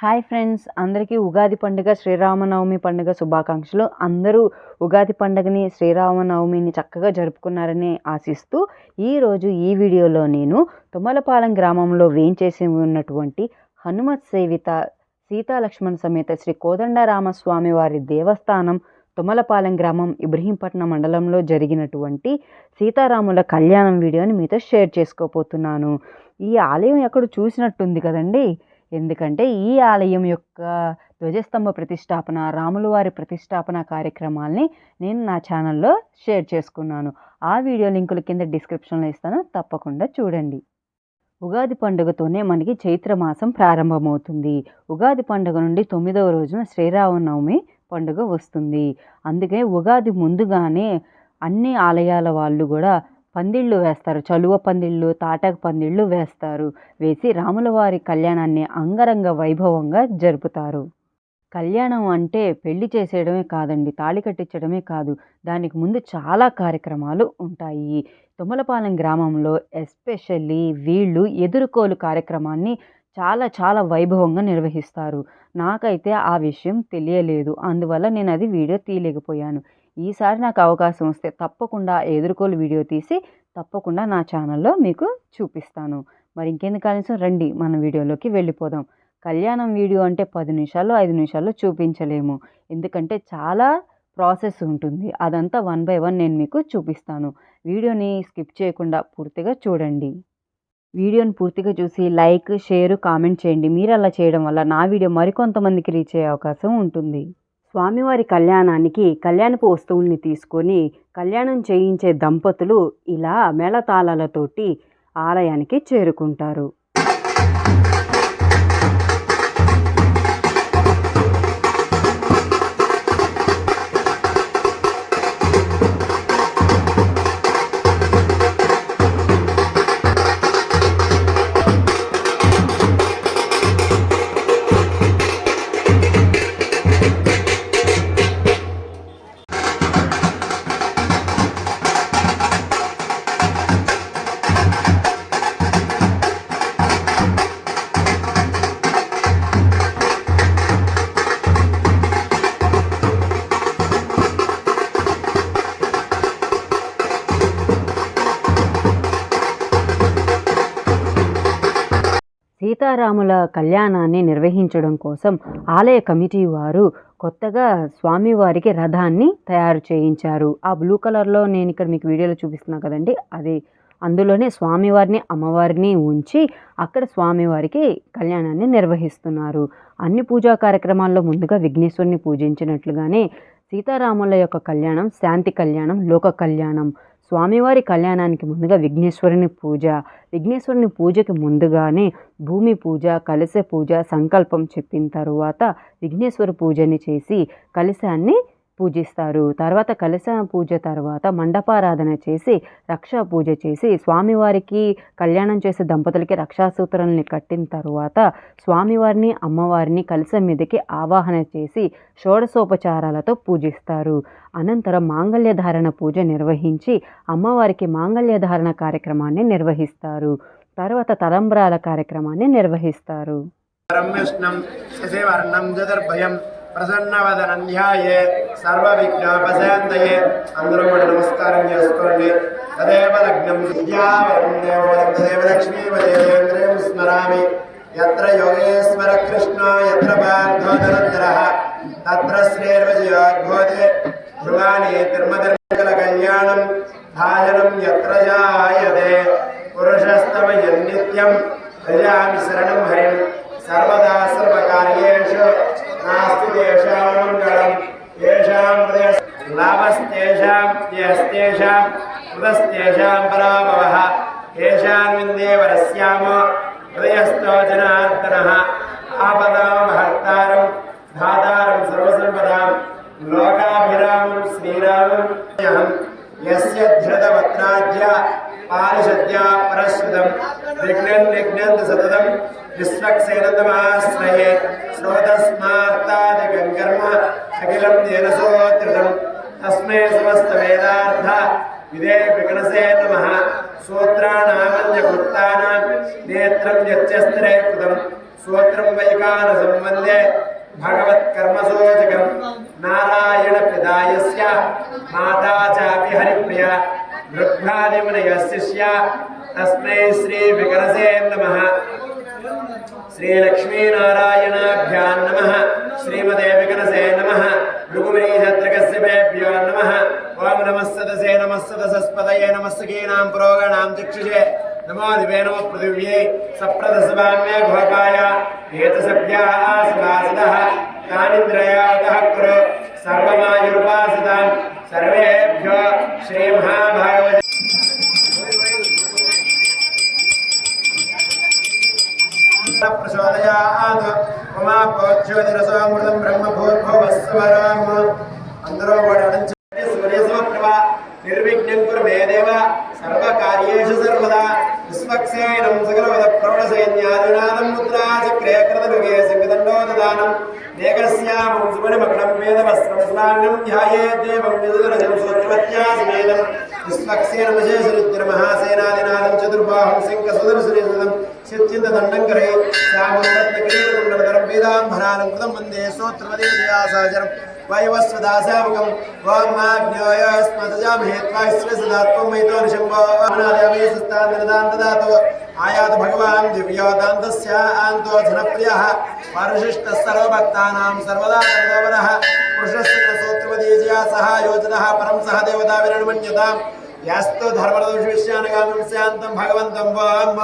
Hi friends, అందరికీ ఉగాది పండుగ, శ్రీరామనవమి పండుగ శుభాకాంక్షలు. అందరూ ఉగాది పండుగని, శ్రీరామనవమిని చక్కగా జరుపుకున్నారని ఆశిస్తూ ఈరోజు ఈ వీడియోలో నేను తుమ్మలపాలెం గ్రామంలో వేంచేసి ఉన్నటువంటి హనుమత్ సేవిత సీతాలక్ష్మణ సమేత శ్రీ కోదండరామస్వామి వారి దేవస్థానం తుమ్మలపాలెం గ్రామం ఇబ్రహీంపట్నం మండలంలో జరిగినటువంటి సీతారాముల కళ్యాణం వీడియోని మీతో షేర్ చేసుకోబోతున్నాను. ఈ ఆలయం ఎక్కడ చూసినట్టుంది కదండి. ఎందుకంటే ఈ ఆలయం యొక్క ధ్వజస్తంభ ప్రతిష్టాపన, రాముల వారి ప్రతిష్టాపన కార్యక్రమాల్ని నేను నా ఛానల్లో షేర్ చేసుకున్నాను. ఆ వీడియో లింకులు కింద డిస్క్రిప్షన్లో ఇస్తాను, తప్పకుండా చూడండి. ఉగాది పండుగతోనే మనకి చైత్రమాసం ప్రారంభమవుతుంది. ఉగాది పండుగ నుండి 9వ రోజున శ్రీరామనవమి పండుగ వస్తుంది. అందుకే ఉగాది ముందుగానే అన్ని ఆలయాల వాళ్ళు కూడా పందిళ్ళు వేస్తారు. చలువ పందిళ్ళు, తాటాకు పందిళ్ళు వేస్తారు. వేసి రాముల వారి కళ్యాణాన్ని అంగరంగ వైభవంగా జరుపుతారు. కళ్యాణం అంటే పెళ్లి చేసేయడమే కాదండి, తాళి కట్టించడమే కాదు, దానికి ముందు చాలా కార్యక్రమాలు ఉంటాయి. తుమ్మలపాలెం గ్రామంలో ఎస్పెషల్లీ వీళ్ళు ఎదుర్కోలు కార్యక్రమాన్ని చాలా చాలా వైభవంగా నిర్వహిస్తారు. నాకైతే ఆ విషయం తెలియలేదు, అందువల్ల నేను అది వీడియో తీయలేకపోయాను. ఈసారి నాకు అవకాశం వస్తే తప్పకుండా ఎదుర్కోలు వీడియో తీసి తప్పకుండా నా ఛానల్లో మీకు చూపిస్తాను. మరి ఇంకెందుకు ఆలస్యం, రండి మన వీడియోలోకి వెళ్ళిపోదాం. కళ్యాణం వీడియో అంటే 10 నిమిషాలు 5 నిమిషాల్లో చూపించలేము, ఎందుకంటే చాలా ప్రాసెస్ ఉంటుంది. అదంతా 1 బై 1 నేను మీకు చూపిస్తాను. వీడియోని స్కిప్ చేయకుండా పూర్తిగా చూడండి. వీడియోని పూర్తిగా చూసి లైక్, షేర్, కామెంట్ చేయండి. మీరు అలా చేయడం వల్ల నా వీడియో మరికొంతమందికి రీచ్ అయ్యే అవకాశం ఉంటుంది. స్వామివారి కళ్యాణానికి కళ్యాణపు వస్తువుల్ని తీసుకొని కళ్యాణం చేయించే దంపతులు ఇలా మేళతాళాలతోటి ఆలయానికి చేరుకుంటారు. సీతారాముల కళ్యాణాన్ని నిర్వహించడం కోసం ఆలయ కమిటీ వారు కొత్తగా స్వామివారికి రథాన్ని తయారు చేయించారు. ఆ బ్లూ కలర్లో నేను ఇక్కడ మీకు వీడియోలో చూపిస్తున్నా కదండి, అదే అందులోనే స్వామివారిని, అమ్మవారిని ఉంచి అక్కడ స్వామివారికి కళ్యాణాన్ని నిర్వహిస్తున్నారు. అన్ని పూజా కార్యక్రమాల్లో ముందుగా విఘ్నేశ్వరుని పూజించినట్లుగానే సీతారాముల యొక్క కళ్యాణం శాంతి కళ్యాణం, లోక కళ్యాణం. స్వామివారి కళ్యాణానికి ముందుగా విఘ్నేశ్వరుని పూజకి ముందుగానే భూమి పూజ, కలశ పూజ, సంకల్పం చెప్పిన తరువాత విఘ్నేశ్వర పూజని చేసి కలశాన్ని పూజిస్తారు. తర్వాత కలశ పూజ తర్వాత మండపారాధన చేసి రక్షా పూజ చేసి స్వామివారికి కళ్యాణం చేసే దంపతులకి రక్షాసూత్రాలని కట్టిన తర్వాత స్వామివారిని, అమ్మవారిని కలశం మీదకి ఆవాహన చేసి షోడశోపచారాలతో పూజిస్తారు. అనంతరం మాంగళ్యధారణ పూజ నిర్వహించి అమ్మవారికి మాంగళ్యధారణ కార్యక్రమాన్ని నిర్వహిస్తారు. తర్వాత తలంబ్రాల కార్యక్రమాన్ని నిర్వహిస్తారు. ప్రసన్నవదనం ధ్యాయే సర్వ విఘ్నోపశాంతయే. అందరూ కూడా నమస్కారం చేసుకోండి. తదేవ లగ్నం విద్యావరం దేవోదం తదేవ లక్ష్మీపదేంద్రేం స్మరామి. యత్ర యోగేశ్వర కృష్ణ యత్ర పార్థో ధనుర్ధరః తత్ర శ్రీర్విజయోద్భూతే ధ్రువాణి తిర్మతిర్మకల కళ్యాణం భాజనం యత్ర జాయతే. పురుషస్తమయం నిత్యం ప్రజామి శరణం హరిం సర్వదా సర్వకార్యేషు నాస్తి తేషాం మంగళం. తేషాం లాభస్తేషాం యస్తేషాం కృతస్తేషాం పరాభవః. తేషాం విందేవరస్యామో హృదయస్థో జనార్దనః. ఆపదామహర్తారం ధాతారం సర్వసంపదాం లోకాభిరామం శ్రీరామం అహం. యస్య ధృతవత్రాజ్య పారిషద్యా పరశ్రుతం విఘ్నం నిఘ్నంత సతతం విశ్వక్సేనందమాశ్రయే. శ్రోతస్మార్తాదికం కర్మ అఖిలం తేనసోత్రితం. తస్మై సమస్త వేదార్థ విదే విఘ్నసే నమః. సూత్రాణామన్యకృత్తానాం నేత్రం యచ్చస్త్రే కృతం सूत्रं वैकार संबंधे भगवत्कर्मसूचकं नारायण पिदायस्य माता चापि हरिप्रिया ऋग्भादिमुनयस्य तस्मै श्री विकरसे नमः। श्री लक्ष्मी नारायणाभ्यां नमः। श्रीमते विकरसे नमः। भृगुमरीशत्रकस्यभ्यो नमः। ओम नमः सदसे नमः सदसस्पतये नमः सखीनां पुरोगणां चक्षुषे नमो दिवे नमः पृथिव्यै सप्रदसवाम्ये घोपाय एतसभ्या आसवासदः तानिन्द्रयावतः कुरु सर्वमायुर्वासितां सर्वेभ्यो श्रीमहाभागवते प्रचोदयात् उमापोज्योतिरसोऽमृतं ब्रह्मभूर्भुवस्वरम् अंदरो वडनंचि सूर्यसमप्रभा निर्विघ्नं कुरु मे देव सर्वकार्येषु सर्वदा विश्वक्सेनं सकलवद प्रौढसैन्यादिनादं मुद्राचक्रे कृतनुगे संगदण्डो ददानं मेघस्यामं सुवर्णमकुटं वेदवस्त्रं स्नानं ध्यायेत् देवं विदुरजं सूत्रवत्यासमेतं विश्वक्सेनमशेषरुद्रमहासेनादिनादं चतुर्बाहुं शङ्खसुदर्शनसुदं सिद्धिन्ददण्डं करे श्यामोत्तरत्नकिरीटकुण्डलधरं वेदाम्बरालङ्कृतं वन्दे सूत्रवदेशयासाचरं वायुवस्वदासामुखं वामाग्न्योयस्मदजामहे त्वास्वसदात्वं मैतोनिशम्भो वामनादयामि सुस्तान्दनदान् ददातु आयातु भगवान् दिव्योदान्तस्य आन्तो धनप्रियः परिशिष्टः सर्वभक्तानां सर्वदा सर्ववरः पुरुषस्य सूत्रवदेशया सह योजनः परं सह देवता विरणमन्यतां यास्तु धर्मदोषविषयानगामिं स्यान्तं भगवन्तं वाम।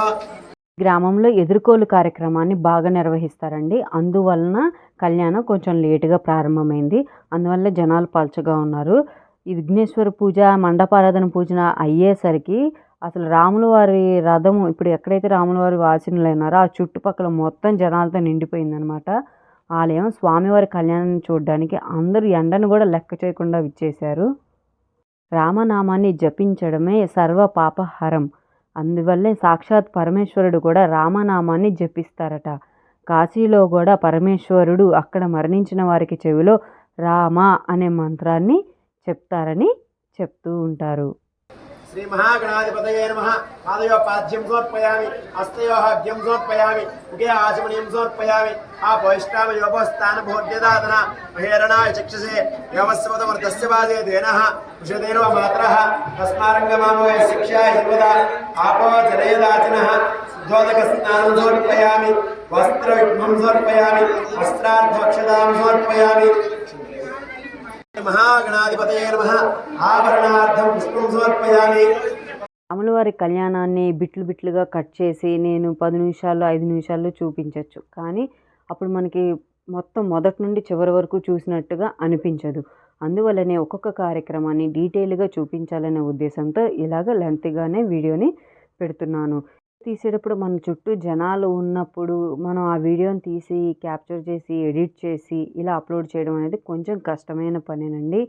గ్రామంలో ఎదుర్కోలు కార్యక్రమాన్ని బాగా నిర్వహిస్తారండి. అందువలన కళ్యాణం కొంచెం లేటుగా ప్రారంభమైంది. అందువల్ల జనాలు పల్చగా ఉన్నారు. ఈ విఘ్నేశ్వర పూజ మండపారాధన పూజ అయ్యేసరికి అసలు రాముల వారి రథం ఇప్పుడు ఎక్కడైతే రాముల వారి వాసినులైనారో ఆ చుట్టుపక్కల మొత్తం జనాలతో నిండిపోయిందనమాట. ఆలయం స్వామివారి కళ్యాణాన్ని చూడడానికి అందరూ ఎండను కూడా లెక్క చేయకుండా విచ్చేశారు. రామనామాన్ని జపించడమే సర్వ పాపహరం. అందువల్లే సాక్షాత్ పరమేశ్వరుడు కూడా రామనామాన్ని జపిస్తారట. కాశీలో కూడా పరమేశ్వరుడు అక్కడ మరణించిన వారికి చెవిలో రామ అనే మంత్రాన్ని చెప్తారని చెప్తూ ఉంటారు. श्री महागणाधिपतये नमः। पादयोः पाद्यं समर्पयामि, हस्तयोः अर्घ्यं समर्पयामि, मुखे आचमनीयं समर्पयामि। आपोष्टामयोपस्थानभोज्यदादना महेरणाय चक्षुषे योमस्वतमर्तस्य वादे धेनः उषधेनो मातरः तस्मारङ्गमामोय शिक्षाय सर्वदा आपो जलयदाचिनः शुद्धोदकस्नानं समर्पयामि, वस्त्रविग्मं समर्पयामि, वस्त्रार्थवक्षतां समर्पयामि। महागणाधिपतये नमः। आभरणार्थं पुष्पं समर्पयामि। రాములవారి కళ్యాణాన్ని బిట్లు బిట్లుగా కట్ చేసి నేను 10 నిమిషాలు 5 నిమిషాల్లో చూపించవచ్చు. కానీ అప్పుడు మనకి మొత్తం మొదటి నుండి చివరి వరకు చూసినట్టుగా అనిపించదు. అందువల్లనే ఒక్కొక్క కార్యక్రమాన్ని డీటెయిల్గా చూపించాలనే ఉద్దేశంతో ఇలాగ లెంత్గానే వీడియోని పెడుతున్నాను. తీసేటప్పుడు మన చుట్టూ జనాలు ఉన్నప్పుడు మనం ఆ వీడియోని తీసి క్యాప్చర్ చేసి ఎడిట్ చేసి ఇలా అప్లోడ్ చేయడం అనేది కొంచెం కష్టమైన పనేనండి.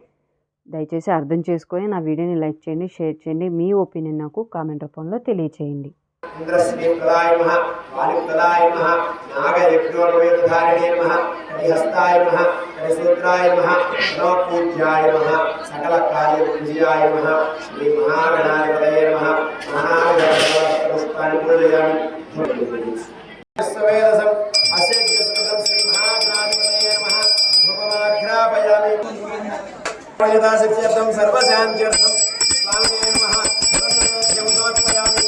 దయచేసి అర్థం చేసుకొని నా వీడియోని లైక్ చేయండి, షేర్ చేయండి. మీ ఒపీనియన్ నాకు కామెంట్ రూపంలో తెలియచేయండి. इंद्रश्रीप्रदाय नमः, वालिप्रदाय नमः, नागयज्ञोपवेतधारिणे नमः, हरिहस्ताय नमः, हरिसूत्राय नमः, नवपूज्याय नमः, सकलकार्यविजयाय नमः, श्री महागणाधिपतये नमः। महागणपुष्पाणि पूजयामि। सवेदसं असेक्यसुकृतं श्री महागणाधिपतये नमः। धूपमाघ्रापयामि। यथाशक्त्यर्थं सर्वशान्त्यर्थं स्वामिने नमः। सर्वनैवेद्यं समर्पयामि।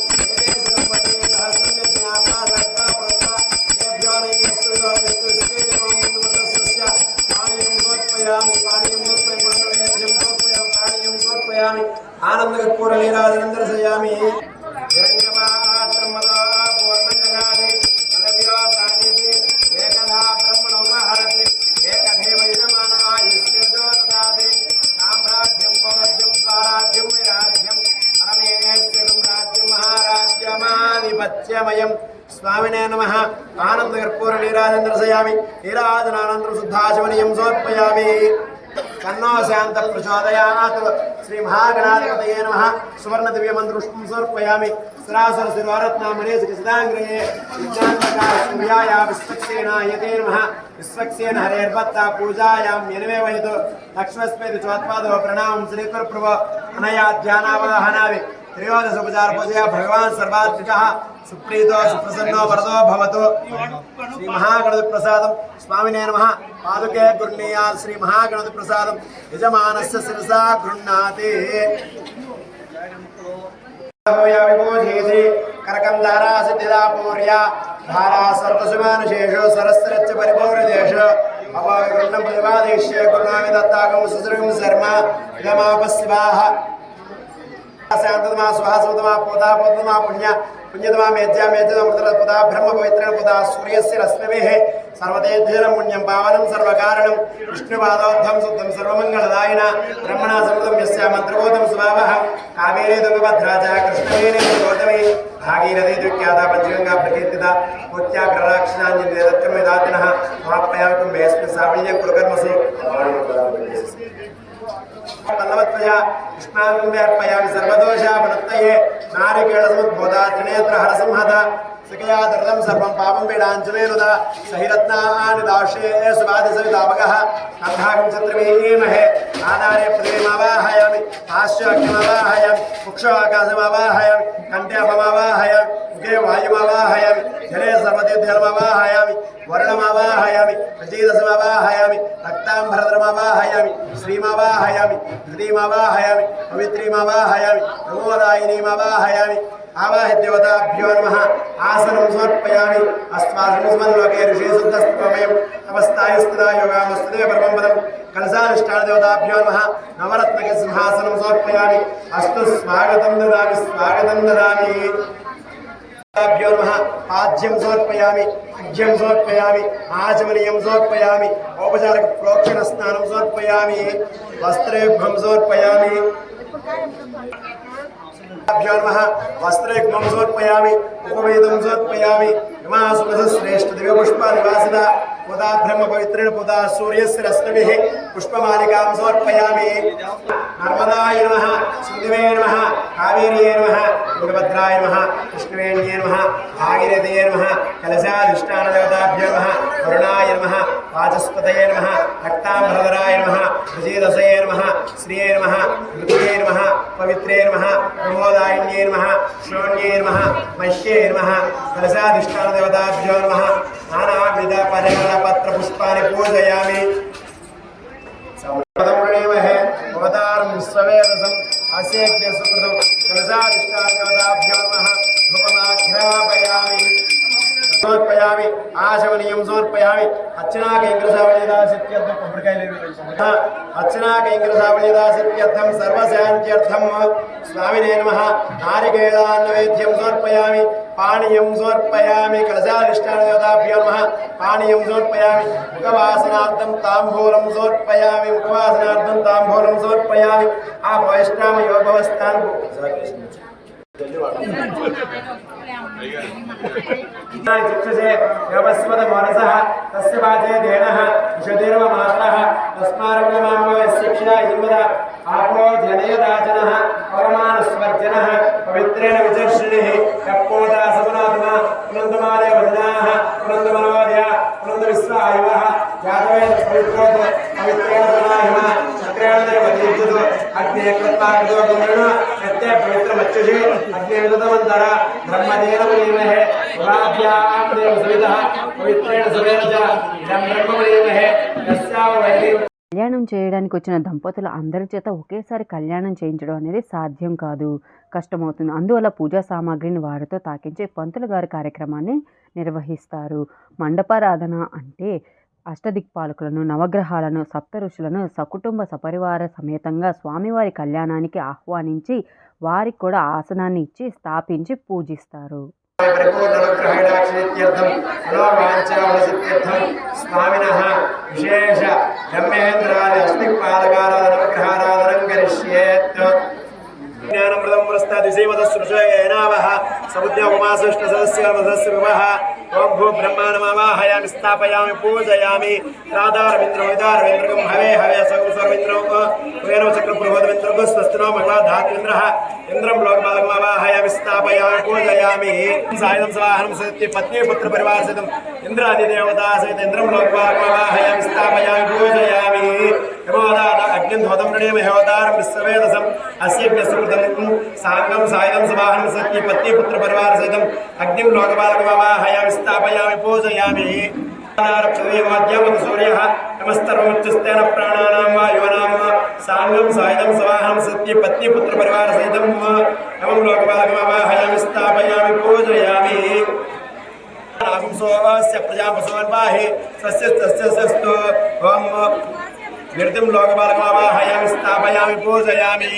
आनंदकपूर लीलानंद सयामी स्वामिने नमः। आनंद कर्पूर लीलानंद सयामी लीलाजनानंद शुद्धाचमनीयं समर्पयामि। कन्नो शांत प्रचोदयात्। श्री महागणाधिपतये नमः। सुवर्ण दिव्य मंत्रपुष्पं समर्पयामि। सरासर सिरवरत्नामणेश कृष्णांग्रहे विज्ञानप्रकाश सूर्याय विश्वक्सेनायते नमः। विश्वक्सेन हरेर्भक्ता पूजायां यनवे वहितो लक्ष्मस्मेति चोत्पादो प्रणामं श्रीकर प्रभो अनया ध्यानावधानावि त्रयोदश उपचार पूजया भगवान् सर्वात्मिकः सुप्रीतो सुप्रसन्नो वरदो भवतु। श्री महागणपति प्रसादं स्वामिने नमः। पादुके गृह्णीयात् श्री महागणपति प्रसादं यजमानस्य शिरसा गृह्णाति। करकं धारा सिद्धिदा पूर्या धारा सर्वसुमानुशेषो सरस्रच्च परिपूर्णदेश अपागृह्णं प्रतिपादेश्य गुरुनामि दत्तागं सुसृगं शर्म इदमापस्वाह शांततमा सुहासतमा पोता पोतमा पुण्य पुण्यतमा मेज्या मेज्यतमृतल पुता ब्रह्म पवित्रेण पुता सूर्यस्य रश्मिभिः सर्वतेजनं पुण्यं पावनं सर्वकारणं विष्णुपादोद्धं शुद्धं सर्वमङ्गलदायिना ब्रह्मणा समृतं यस्य मन्त्रबोधं स्वभावः कावेरी तुङ्गभद्रा च कृष्णवेणी गौतमी भागीरथी द्विख्याता पञ्चगङ्गा प्रकीर्तिता कोट्याग्रराक्षसाञ्जन्य दत्तमेदातिनः महाप्याकुं वेस्मिन् साफल्यं कुरुकर्मसु पल्लवत्वया कृष्णार्पयामि सर्वदोषापनत्तये नारिकेळसमुद्बोधा त्रिनेत्र हरसंहता सकया दर्दं सर्वं पापं पीडाञ्चमेनुदा सहिरत्नानि दाशे सुवादिसवितापकः अन्धाकं चन्द्रमेमहे आधारे पृथिवीमावाहयामि पार्श्वाख्यमावाहयामि कुक्षो आकाशमावाहयामि कण्ठे अपमावाहयामि मुखे वायुमावाहयामि जले सर्वतीर्थजलमावाहयामि वर्णमावाहयामि प्रचीदसमावाहयामि रक्ताम्भरधरमावाहयामि श्रीमावाहयामि धृतिमावाहयामि पवित्रीमावाहयामि प्रमोदायिनीमावाहयामि आवाहि देवताभ्यो नमः। आसनं समर्पयामि। अस्माकं लोके ऋषिशुद्धस्तमयं तपस्तायस्थिता योगामस्तुते परमं पदं कलशानुष्ठानदेवताभ्यो नमः। नवरत्नके सिंहासनं समर्पयामि। अस्तु स्वागतं ददामि स्वागतं ददामि। भ्यो नमः। पाद्यं समर्पयामि अर्घ्यं समर्पयामि आचमनीयं समर्पयामि औपचारिक प्रोक्षण स्नानं समर्पयामि वस्त्रेभ्यं समर्पयामि भ्यो नमः। वस्त्रेभ्यं समर्पयामि उपवेदं समर्पयामि श्रेष्ठ दिव्य पुष्प निवासिता पुता ब्रह्म पवित्रेण पुता सूर्यस्य रश्मिभिः पुष्पमालिकां समर्पयामि। नर्मदाय नमः सिन्धुवे नमः कावेर्यै नमः तुङ्गभद्राय नमः कृष्णवेण्यै नमः भागीरथ्यै नमः कलशाधिष्ठानदेवताभ्यो नमः वरुणाय नमः वाचस्पतये नमः रक्ताम्बरधराय नमः विजयदशये नमः श्रिये नमः ऋतये नमः पवित्रे नमः प्रमोदायिन्यै नमः श्रोण्यै नमः मह्ये नमः कलशाधिष्ठानदेवताभ्यो नमः नानाविध परिमलपत्र पुष्पाणि पूजयामि। समर्पयामहे अवतारं स्ववेदसं अस्येज्ञ सुकृतं कलशाधिष्ठानदेवताभ्यो नमः धूपमाघ्रापयामि समर्पयामि आचमनीयं समर्पयामि अर्चनाकैङ्करसावलीदासित्यर्थं अर्चनाकैङ्करसावलीदासित्यर्थं सर्वशान्त्यर्थं स्वामिने नमः। नारिकेलान्नैवेद्यं समर्पयामि पानीयं समर्पयामि कलशाधिष्ठानदेवताभ्यो नमः। पानीयं समर्पयामि मुखवासनार्थं ताम्बूलं समर्पयामि मुखवासनार्थं ताम्बूलं समर्पयामि वैष्णवयोगवस्थान चिक्षसे व्यवस्वत मनसः तस्य वाचे देनः विशदेर्व मातरः तस्मारम्भमामवशिक्षा इवद आपो जनयदाचनः परमानुस्वर्जनः पवित्रेण विचर्षणिः कप्पोदा सपनात्मा पुनन्दमाले वदनाः पुनन्दमनोदया पुनन्दविश्वायुवः यादवेन पवित्रोत पवित्रेण वदनाहिमा चक्रेण देवदीर्जुतो अग्ने कृत्वाकृतो गुणेन सत्य पवित्रमच्युषे अग्ने विदतमन्तरा ब्रह्मदेव मुनिमहे उपाभ्यां देव सवितः पवित्रेण सवेरज इदं ब्रह्ममुनिमहे यस्याव वैरि కళ్యాణం చేయడానికి వచ్చిన దంపతులు అందరి చేత ఒకేసారి కళ్యాణం చేయించడం అనేది సాధ్యం కాదు, కష్టమవుతుంది. అందువల్ల పూజా సామాగ్రిని వారితో తాకించే పంతులు గారి కార్యక్రమాన్ని నిర్వహిస్తారు. మండపారాధన అంటే అష్టదిక్పాలకులను, నవగ్రహాలను, సప్త ఋషులను సకుటుంబ సపరివార సమేతంగా స్వామివారి కళ్యాణానికి ఆహ్వానించి వారికి కూడా ఆసనాన్ని ఇచ్చి స్థాపించి పూజిస్తారు. स्वामिनः विशेष ब्रह्मेन्द्रादि अस्तिपालकाराधनग्रहाराधनं करिष्येत् ज्ञानमृतं पुरस्तादिशैवतसृषयेनावः समुद्यमुमासुष्टसदस्य विवः ओं भू ब्रह्माणमावाहयामि स्थापयामि पूजयामि राधारविन्द्रं हवे हवे सर्वेन्द्रं वेणो चक्रपुरोधविन्द्रं स्वस्तिनो भगवा धात्विन्द्रः इन्द्रं लोकपालकमावाहयामि स्थापयामि पूजयामि सायं स्वाहनं सत्य पत्नी पुत्र परिवार सहितं इन्द्रादिदेवता सहित इन्द्रं लोकपालकमावाहयामि स्थापयामि पूजयामि यमोदात अग्निं धोतं ऋणेमहेवतारं विश्ववेदसम् अस्यज्ञसुकृतं साङ्गं सायुधं समाहनं सत्ये पत्नी पुत्रपरिवारसहितम् अग्निं लोकपालकमावाहयामि स्थापयामि पूजयामि सूर्यः नमस्तर्वोच्चस्तेन प्राणानां वा युवानां साङ्गं सायुधं समाहनं सत्ये पत्नी पुत्रपरिवारसहितं एवं लोकपालकमावाहयामि स्थापयामि पूजयामि नागुंसोऽस्य प्रजापशोन्वाहे स्वस्य ओम विरतिं लोकपालकमावाहयामि स्थापयामि पूजयामि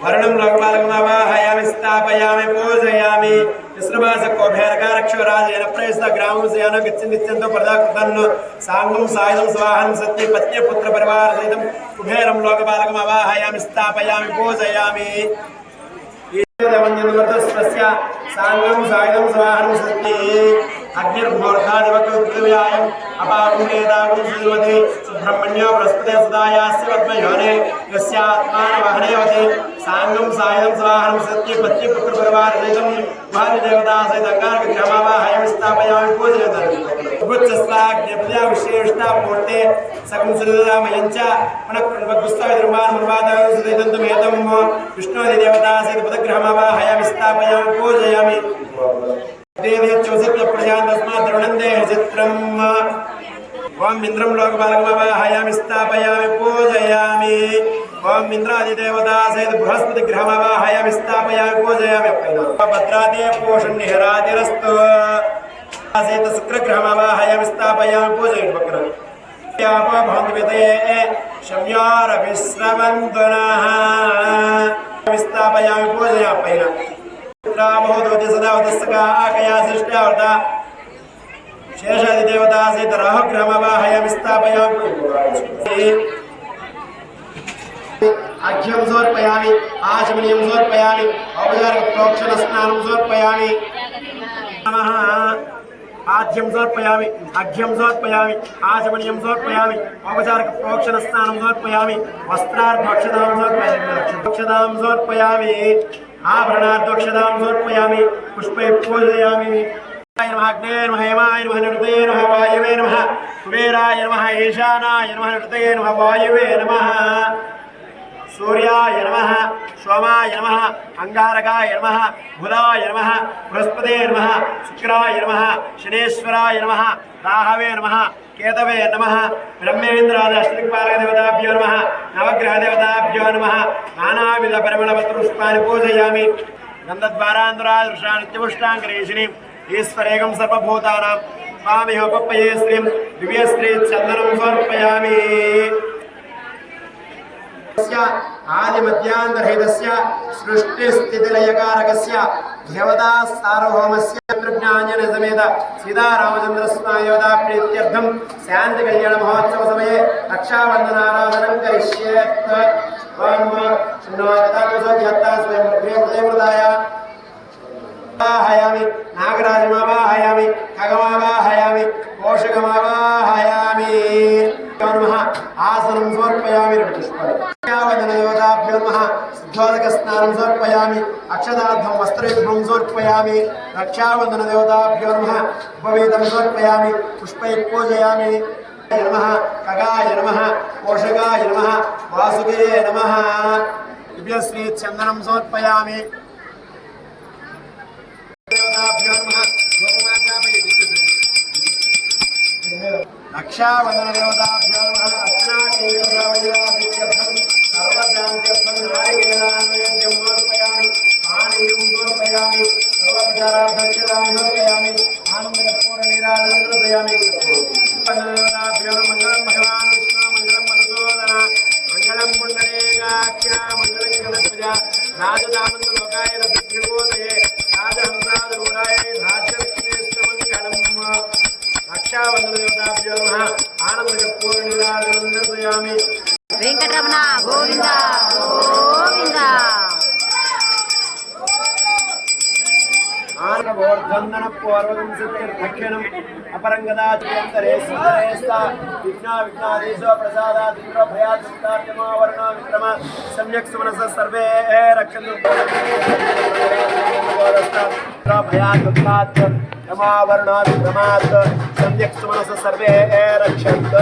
वर्णं लोकपालकमावाहयामि स्थापयामि पूजयामि विष्णुवासकोभैरकारक्षराजेन प्रयस्ता ग्रामं से यान गच्छन्तो प्रदाकृतन् साङ्गं सायुधं स्वाहनं सत्ये पत्नी पुत्रपरिवारसहितं कुबेरं लोकपालकमावाहयामि स्थापयामि पूजयामि देवन्यनुवर्तस्य साङ्गं सायुधं स्वाहनं सत्ये अग्निर्मूर्धादिवक्तव्यायम् अपाकुमेदागुं श्रीमते सुब्रह्मण्यो बृहस्पते सदायास्य पद्मयोने यस्यात्मानवहनेवते साङ्गं सायुधं स्वाहनं सत्ये पत्नी पुत्रपरिवारसहितं महादेवतासहित अंगारकग्रहमावाहयामि स्थापयामि पूजयामि गुच्छस्ताग्निप्रजा विशेषता पूर्ते सकं सुरदामयञ्च पुनःपुष्पविधर्मान्मन्वादसहितं विष्णुदेवतासहित पदग्रहमावाहयामि स्थापयामि पूजयामि ओम इंद्रं लोकपालकमावाहयामि स्थापयामि पूजयामि ओम इंद्रादिदेवता सहित बृहस्पति ग्रहमावाहयामि स्थापयामि पूजयामि भद्रादे पोषण्यहरादिरस्तु सहित शुक्र ग्रहमावाहयामि स्थापयामि पूजयामि शम्यारविश्रवन्तुनः स्थापयामि पूजयामि रामोदवति सदा उदस्तका आकया सृष्ट्यावता शेषादिदेवता सहित राहुग्रहमावाहयामि स्थापयामि अर्घ्यं समर्पयामि आचमनीयं समर्पयामि औपचारिकप्रोक्षणस्नानं समर्पयामि नमः आद्यं समर्पयामि अर्घ्यं समर्पयामि आचमनीयं समर्पयामि औपचारिकप्रोक्षणस्नानं समर्पयामि वस्त्रार्थक्षतां समर्पयामि आभरणार्थक्षतां समर्पयामि पुष्पैः पूजयामि अग्ने नमः हेमाय नमः निरुतये नमः वायवे नमः कुबेराय नमः ईशानाय नमः निरुतये नमः वायवे नमः सूर्याय नमः सोमाय नमः अंगारकाय नमः बुधाय नमः बृहस्पते नमः शुक्राय नमः शनेश्वराय नमः राहवे नमः केतवे नमः ब्रह्मेन्द्रादष्टदिक्पालकदेवताभ्यो नमः नवग्रहदेवताभ्यो नमः नानाविधपरिमलपत्रपुष्पाणि पूजयामि गन्धद्वारान्तरादृशान् नित्यपुष्टाङ्करेशिनीम् ईश्वरेकं सर्वभूतानां स्वामिहोपप्पये श्रीं दिव्यश्री चन्दनं समर्पयामि आदिमध्यान्तरहितस्य सृष्टिस्थितिलयकारकस्य देवता सार्वभौमस्य त्रज्ञान्यन समेत सीतारामचन्द्रस्वामिदेवता प्रीत्यर्थं शान्तिकल्याण महोत्सव समये रक्षाबन्धनाराधनं करिष्ये ओम आवाहयामि नागराजमावाहयामि खगमावाहयामि पोषकमावाहयामि नमः आसनं समर्पयामि देवताभ्यो नमः सिद्धोदकस्नानं समर्पयामि अक्षतार्थं वस्त्रयुग्मं समर्पयामि रक्षाबन्धनदेवताभ्यो नमः उपवीतं समर्पयामि पुष्पैः पूजयामि नमः खगाय नमः पोषकाय नमः वासुके नमः दिव्यश्री चन्दनं समर्पयामि रक्षाबंधन देवताभ्यो नमः अर्चना केन्द्रवैराग्यर्थं सर्वशान्त्यर्थं नारिकेलान्वयं समर्पयामि पानीयं समर्पयामि सर्वोपचारार्थक्षतां समर्पयामि आनन्दकर्पूरनीराजनं समर्पयामि देवताभ्यो मङ्गलं भगवान् विष्णु मङ्गलं मधुसूदन मङ्गलं पुण्डरीकाख्या मङ्गलं गणपतिजा राजदानन्दलोकाय रसत्रिभूतये राजहंसादरूढाय राज्यलक्ष्मीश्वरमङ्गलम् रक्षाबन्धनदेवताभ्यो नमः आनन्दकर्पूरनीराजनं समर्पयामि वेंकटरमण गोविंद गोविंद आनन्दवर्धन पूर्वकं सिद्धिर्दक्षिणम् अपरंगदाचन्तरे सुन्दरेस्ता विघ्नाधीशो प्रसादात् इन्द्रभयात् मुक्तार्थमावरण विक्रम सम्यक् सुमनसः सर्वे रक्षन्तु भयात् मुक्तात् यमावरण विक्रमात् सम्यक् सुमनसः सर्वे रक्षन्तु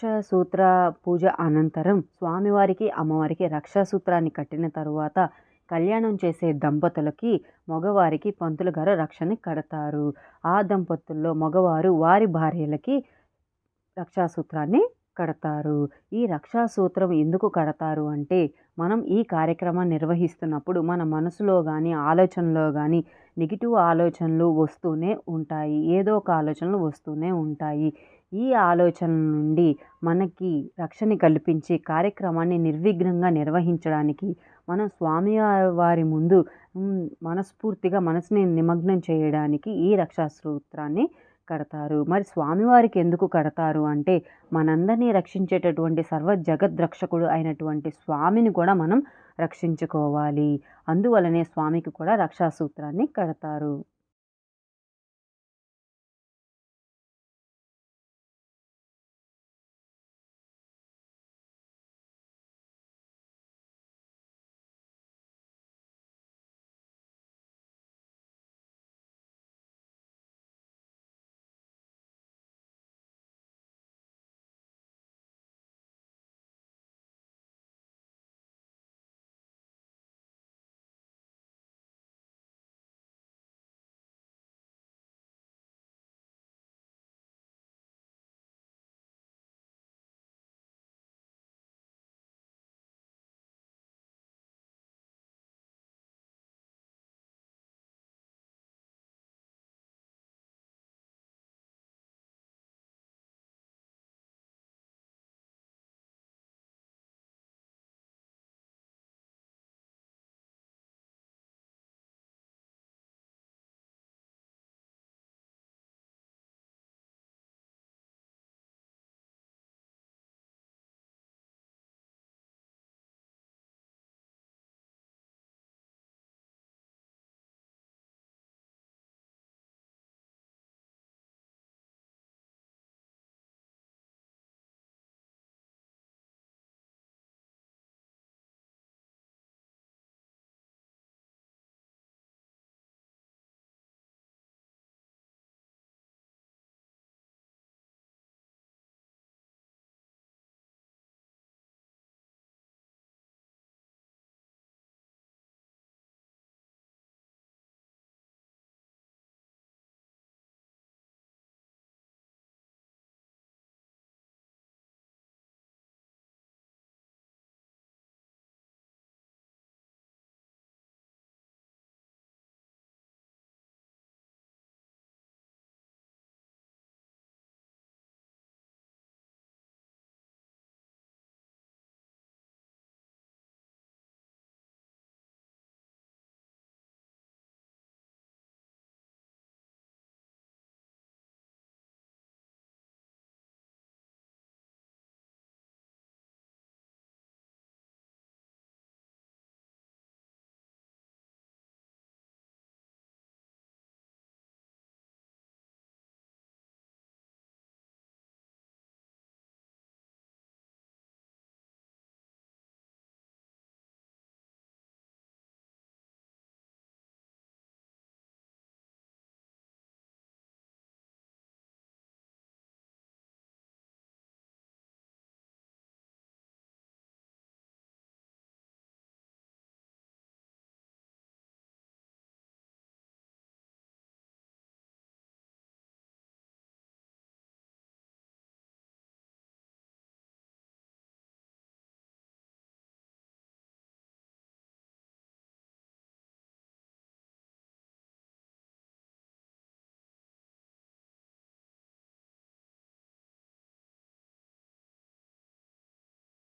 రక్షాసూత్ర పూజ అనంతరం స్వామివారికి అమ్మవారికి రక్షాసూత్రాన్ని కట్టిన తరువాత కళ్యాణం చేసే దంపతులకి మగవారికి పంతులు గారు రక్షణ కడతారు. ఆ దంపతుల్లో మగవారు వారి భార్యలకి రక్షాసూత్రాన్ని కడతారు. ఈ రక్షాసూత్రం ఎందుకు కడతారు అంటే, మనం ఈ కార్యక్రమాన్ని నిర్వహిస్తున్నప్పుడు మన మనసులో కానీ ఆలోచనలో కానీ నెగిటివ్ ఆలోచనలు వస్తూనే ఉంటాయి. ఏదో ఒక ఆలోచనలు వస్తూనే ఉంటాయి. ఈ ఆలోచన నుండి మనకి రక్షణ కల్పించి కార్యక్రమాన్ని నిర్విఘ్నంగా నిర్వహించడానికి మనం స్వామివారి ముందు మనస్ఫూర్తిగా మనసుని నిమగ్నం చేయడానికి ఈ రక్షాసూత్రాన్ని కడతారు. మరి స్వామివారికి ఎందుకు కడతారు అంటే, మనందరినీ రక్షించేటటువంటి సర్వ జగద్రక్షకుడు అయినటువంటి స్వామిని కూడా మనం రక్షించుకోవాలి. అందువలనే స్వామికి కూడా రక్షాసూత్రాన్ని కడతారు.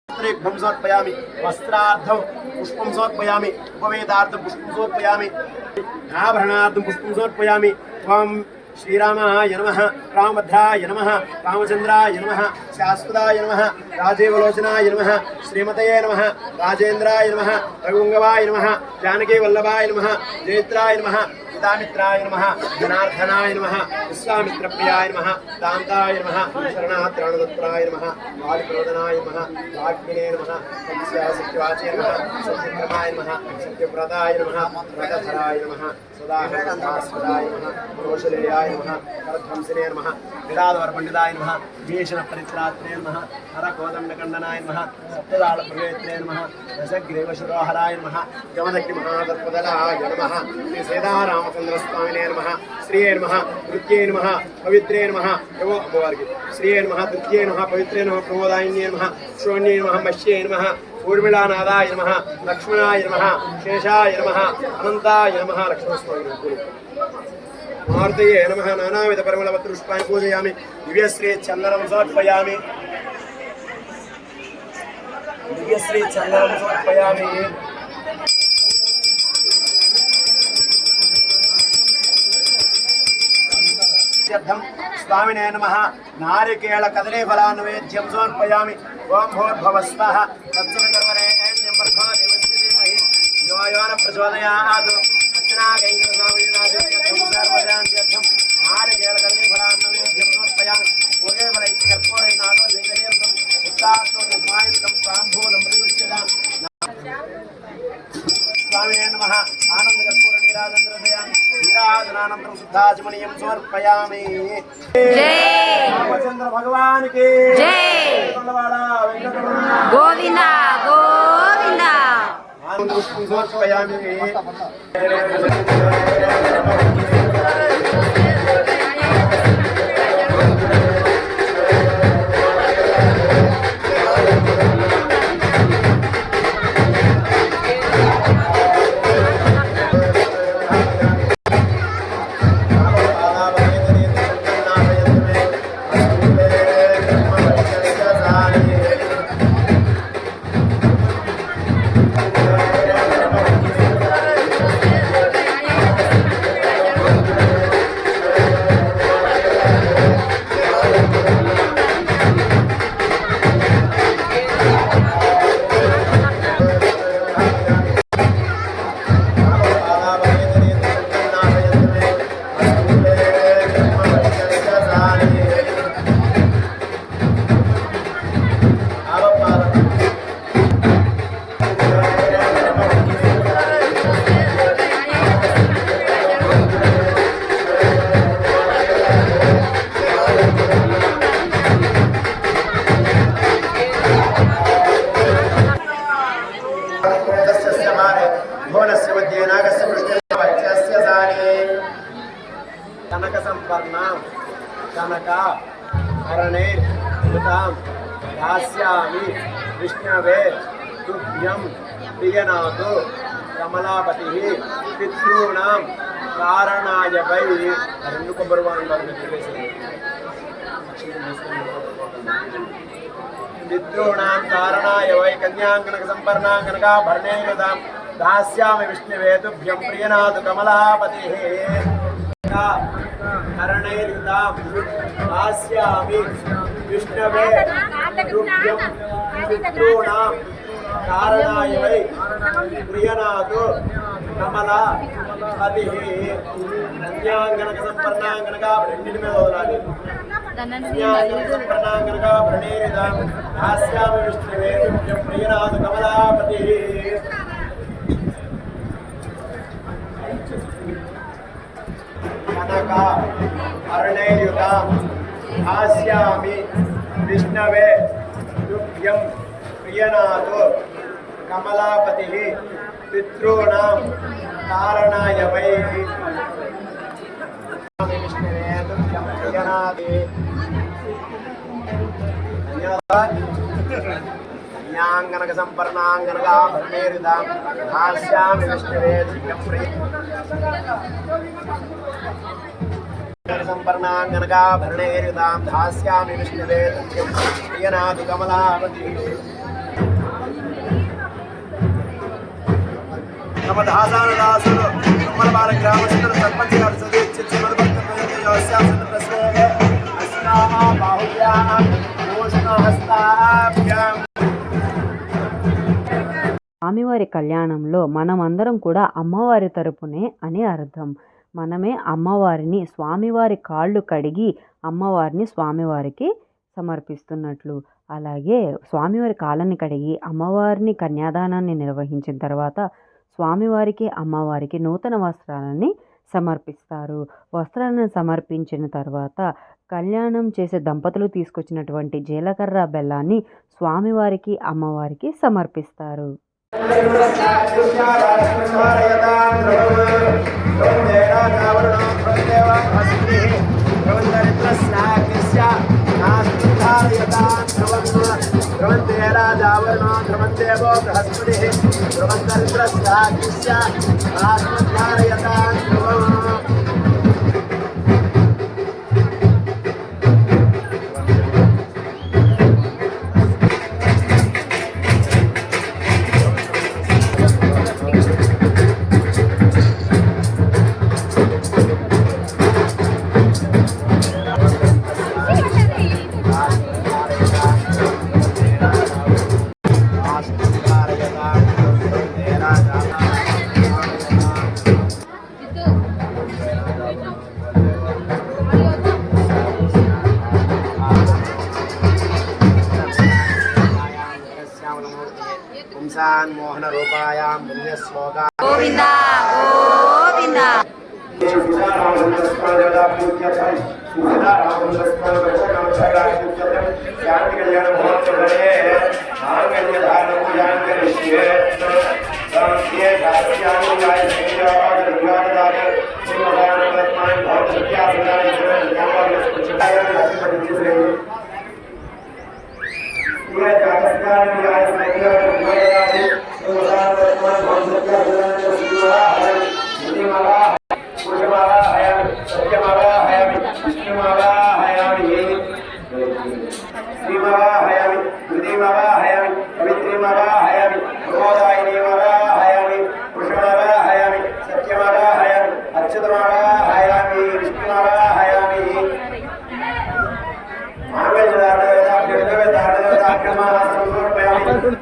वस्त्रेभ्यं समर्पयामि, वस्त्रार्थं पुष्पं समर्पयामि, उपवेदार्थं पुष्पं समर्पयामि, आभरणार्थं पुष्पं समर्पयामि। त्वं श्रीरामाय नमः, रामभद्राय नमः, रामचन्द्राय नमः, शाश्वताय नमः, राजीवलोचनाय नमः, श्रीमतये नमः, राजेन्द्राय नमः, रघुपुङ्गवाय नमः, जानकी वल्लभाय नमः, जयत्राय नमः, चिन्तामित्राय नमः जनार्दनाय नमः विश्वामित्रप्रियाय नमः दान्ताय नमः शरणात्रणदत्ताय नमः वालिप्रवदनाय नमः वाग्मिने नमः सत्यवाचे नमः सत्यक्रमाय नमः सत्यव्रताय नमः व्रतधराय नमः सदाहरदास्वदाय नमः कौशलेयाय नमः करध्वंसिने नमः विराधवर्पण्डिताय नमः भीषणपरित्रात्रे नमः हरकोदण्डकण्डनाय नमः सप्तदालप्रवेत्रे नमः रसग्रीवशिरोहराय नमः यमदग्निमहादत्पदलाय नमः श्री सीतारामचन्द्रस्वामिने नमः श्रिये नमः नृत्ये नमः पवित्रे नमः श्रिये नमः तृतीये नमः पवित्रे नमः प्रमोदायिन्ये नमः श्रोण्ये नमः मश्ये नमः ऊर्मिलानादाय नमः लक्ष्मणाय नमः शेषाय नमः अनन्ताय नमः लक्ष्मणस्वामिने मारुतये नमः नानाविध परिमलपत्रपुष्पाणि पूजयामि दिव्यश्री चन्दनं समर्पयामि दिव्यश्री चन्दनं समर्पयामि स्वामिने नमः नारिकेल कदली फलान्वेद्यं समर्पयामि ओम भूर्भुवस्वः तत्सवितुर्वरेण्यं भर्गो देवस्य धीमहि यो यो न प्रचोदयात् अर्चनाकैङ्करस्वामिनाथं सर्वदान्त्यर्थं नारिकेल कदली फलान्वेद्यं समर्पयामि पूर्वे फलैश्च कर्पूरेण नादो देवदेवतं उत्तास्तो निर्मायितं प्राम्भूलं प्रतिगृह्यतां स्वामिने नमः आनन्दकर्पूर नीराजन्द्रदयां नीराजनानन्तरं शुद्धाचमनीयं समर्पयामि जय रामचंद्र भगवान की जय वेंकटरमण गोविंदा गोविंदा आनन्दपुष्पं समर्पयामि कनक संपन्ना कनक हरणे कृतां दास्यामि विष्णवे तुभ्यं प्रियनाथो कमलापतिः पितॄणां कारणाय वै రెండు కొబ్బరి पितॄणां कारणाय वै कन्याङ्कनक संपर्णां कनकाभरणेन दास्यामि विष्णवे तुभ्यं प्रियनाथ कमलापतिः हरणैर्युतां दास्यामि विष्णवे तुभ्यं पितॄणां कारणाय वै प्रियनाथ कमलापतिः कन्याङ्कनक संपर्णां कनकाभरणेन दास्यामि विष्णवे तुभ्यं प्रियनाथ कमलापतिः कनक हरणैर्युतां दास्यामि विष्णवे तुभ्यं प्रियनाथ कमलापतिः पितॄणां कारणाय वै विष्णवे तुभ्यं प्रियनाथ कन्याङ्कनक संपर्णां कनकाभरणेर्युतां दास्यामि विष्णवे तुभ्यं संपर्णां कनकाभरणेर्युतां दास्यामि विष्णवे तुभ्यं प्रियनाथ कमलापतिः नमदासानदासुर कमलबाल ग्रामस्थ सरपंच गाరు सदस्य मधुभक्त प्रस्वेगे अस्नाः बाहुभ्याः ओष्णहस्ताभ्यां స్వామివారి కళ్యాణంలో మనమందరం కూడా అమ్మవారి తరపునే అని అర్థం. మనమే అమ్మవారిని స్వామివారి కాళ్ళు కడిగి అమ్మవారిని స్వామివారికి సమర్పిస్తున్నట్లు. అలాగే స్వామివారి కాళ్ళని కడిగి అమ్మవారిని కన్యాదానాన్ని నిర్వహించిన తర్వాత స్వామివారికి అమ్మవారికి నూతన వస్త్రాలని సమర్పిస్తారు. వస్త్రాలను సమర్పించిన తర్వాత కళ్యాణం చేసే దంపతులు తీసుకొచ్చినటువంటి జీలకర్ర బెల్లాన్ని స్వామివారికి అమ్మవారికి సమర్పిస్తారు. మోహన రూపాయాం పుణ్యశ్లోకా గోవింద గోవింద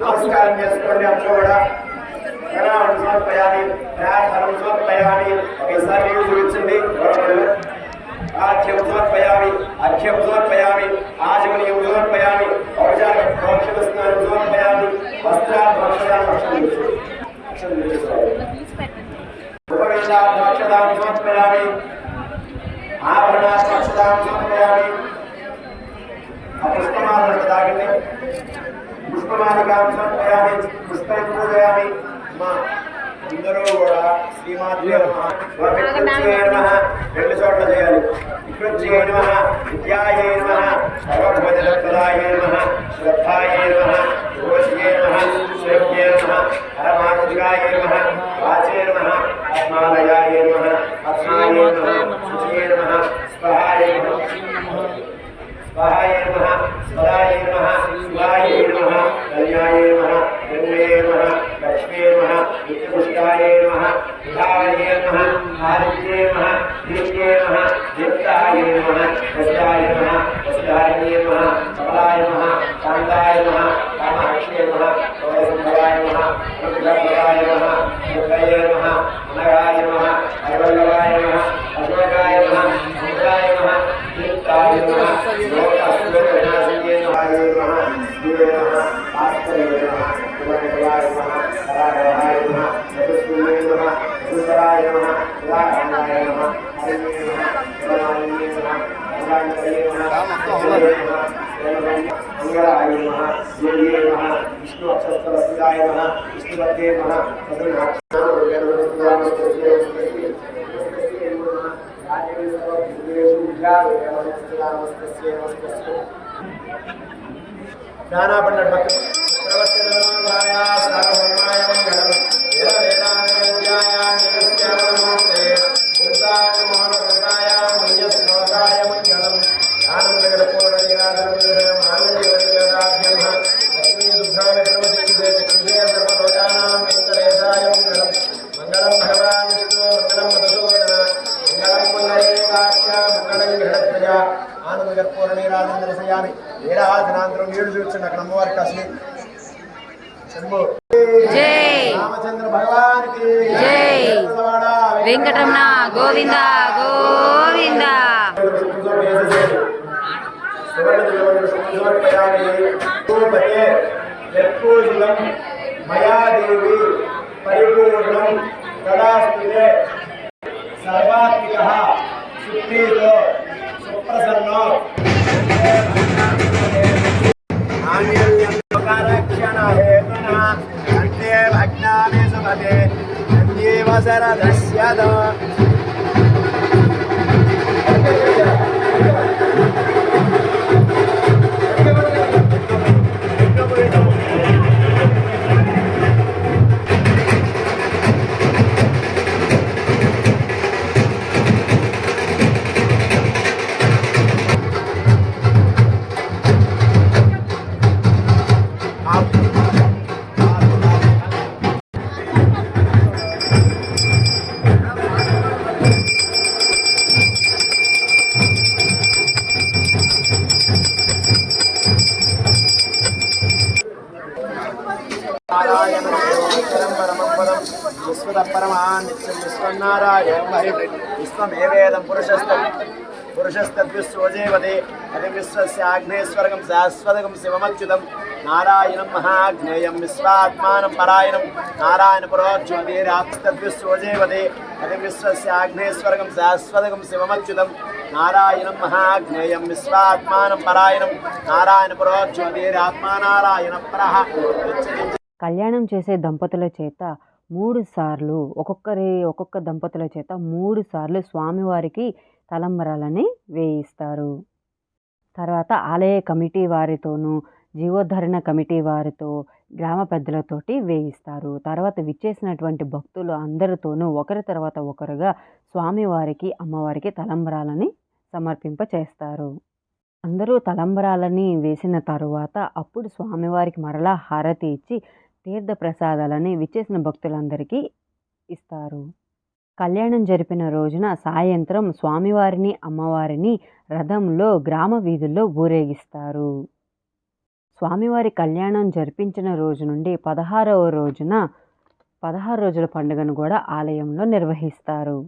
నమస్కారం చేసుకోండి. అందరూ కూడా సమర్పయామి ప్రార్థనం సమర్పయామి. ఒకసారి నీళ్ళు చూపించండి. ఆఖ్యం సమర్పయామి, అర్ఘ్యం సమర్పయామి, ఆచమనీయం సమర్పయామి, ఔషధ స్నానం సమర్పయామి, వస్త్రాక్షదానం సమర్పయామి, ఆభరణాక్షదానం సమర్పయామి. పుష్పమాలను తాగండి. పుష్పమాలికాం సమర్పయామి, పుష్పం పూజయామి. అందరూ కూడా శ్రీమాత్రే నమః రెండు చోట్ల చేయాలి. వికృత్యై నమః, విద్యాయై నమః, సర్వభూతలక్షదాయై నమః, శ్రద్ధాయై నమః, యోగ్యై నమః, శ్రేవ్యై నమః, పరమాత్మికాయై నమః, వాచై నమః, ఆత్మాలయాయై నమః, ఆత్మాయై నమః, శుచియై నమః, స్వహాయై నమః, స్వహాయై నమః, స్వదాయై నమః, శివాయై నమః, కళ్యాయై నమః, గంగయై నమః, లక్ష్మీ నమః, నిత్యపుష్టాయై నమః, విధాయై నమః, ఆదిత్యై నమః, దీప్యై నమః, దీప్తాయై నమః, వస్తాయ నమః, వస్తాయై నమః, కమలాయ నమః, శాంతాయ నమః, కామాక్షై నమః, కమలసుందరాయ నమః, రుద్రప్రదాయ నమః, దుర్గయే నమః, అనగాయ నమః, ఐవల్లవాయ నమః, అశోకాయ నమః, శంకరాయ నమః, దీప్తాయ నమః, లోకాసుర వినాశయే నమః, శివే నమః, ఆస్తరే నమః, శివకరాయ నమః, కరాయ నమః, చతుస్సూర్యే నమః, సుందరాయ నమః, శివాయ నమః, హరియే నమః, శివాయ నమః, మంగళాయ నమః, మంగళాయ నమః, యోగే నమః, విష్ణు అక్షరస్థితాయ నమః, విష్ణుపత్యే నమః, జ్ఞానాపండ వీరాజనాంతరం నీళ్లు చూపించండి. అక్కడ అమ్మవారికి అసలు శంభు జై రామచంద్ర భగవానికి జై వెంకటరమణ గోవింద గోవింద. మయాదేవి పరిపూర్ణం తదాస్తుతే సర్వాత్మికః సుప్రీతో సుప్రసన్నో ఆంగల్యకారక్షణహేతునా కంఠే భగ్నామి సుమతే సంజీవ శరదస్యద. విశ్వమేవేదం పురుషస్తద్విశ్వజేవతే అతివిశ్వస్యాగ్నేశ్వరగం శాశ్వతగం శివమచ్యుతం నారాయణం మహాగ్నేయం విశ్వాత్మానం పరాయణం నారాయణ పురోజ్యోతిరాస్తద్విశ్వజేవతే అతివిశ్వస్యాగ్నేశ్వరగం శాశ్వతగం శివమచ్యుతం నారాయణం మహాగ్నేయం విశ్వాత్మానం పరాయణం నారాయణ పురోజ్యోతిరాత్మానారాయణ పరః. కళ్యాణం చేసే దంపతుల చేత 3 సార్లు ఒక్కొక్క దంపతుల చేత 3 సార్లు స్వామివారికి తలంబరాలని వేయిస్తారు. తర్వాత ఆలయ కమిటీ వారితోనూ జీవోద్ధరణ కమిటీ వారితో గ్రామ పెద్దలతోటి వేయిస్తారు. తర్వాత విచ్చేసినటువంటి భక్తులు అందరితోనూ ఒకరి తర్వాత ఒకరుగా స్వామివారికి అమ్మవారికి తలంబరాలని సమర్పింపచేస్తారు. అందరూ తలంబరాలని వేసిన తరువాత అప్పుడు స్వామివారికి మరలా హారతి ఇచ్చి తీర్థ ప్రసాదాలని విచ్చేసిన భక్తులందరికీ ఇస్తారు. కళ్యాణం జరిపిన రోజున సాయంత్రం స్వామివారిని అమ్మవారిని రథంలో గ్రామ వీధుల్లో ఊరేగిస్తారు. స్వామివారి కళ్యాణం జరిపించిన రోజు నుండి 16వ రోజున 16 రోజుల పండుగను కూడా ఆలయంలో నిర్వహిస్తారు.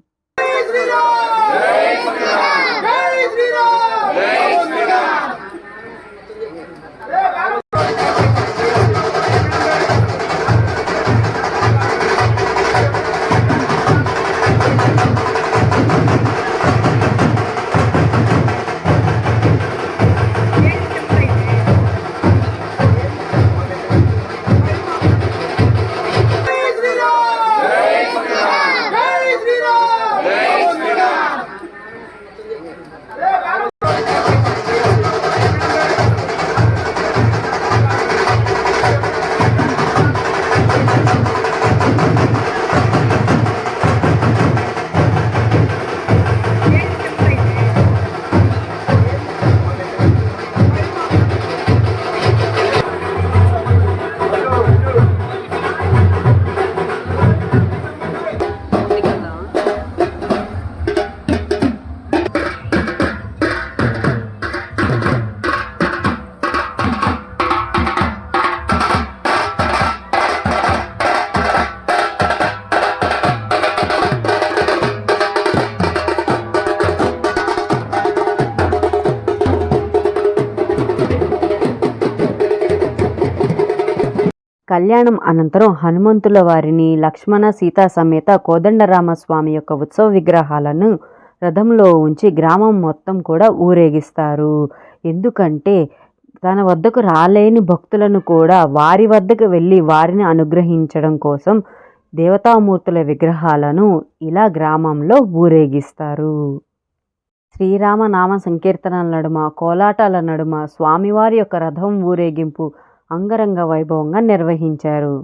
కళ్యాణం అనంతరం హనుమంతుల వారిని లక్ష్మణ సీతా సమేత కోదండరామస్వామి యొక్క ఉత్సవ విగ్రహాలను రథంలో ఉంచి గ్రామం మొత్తం కూడా ఊరేగిస్తారు. ఎందుకంటే తన వద్దకు రాలేని భక్తులను కూడా వారి వద్దకు వెళ్ళి వారిని అనుగ్రహించడం కోసం దేవతామూర్తుల విగ్రహాలను ఇలా గ్రామంలో ఊరేగిస్తారు. శ్రీరామనామ సంకీర్తనల నడుమ కోలాటాల నడుమ స్వామివారి యొక్క రథం ఊరేగింపు అంగరంగ వైభవంగా నిర్వహించారు.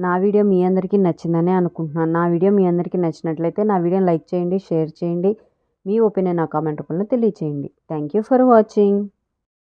నా వీడియో మీ అందరికీ నచ్చిందనే అనుకుంటున్నాను. నా వీడియో మీ అందరికీ నచ్చినట్లయితే నా వీడియోని లైక్ చేయండి, షేర్ చేయండి, మీ ఒపీనియన్ నా కామెంట్ రూపంలో తెలియచేయండి. Thank you for watching.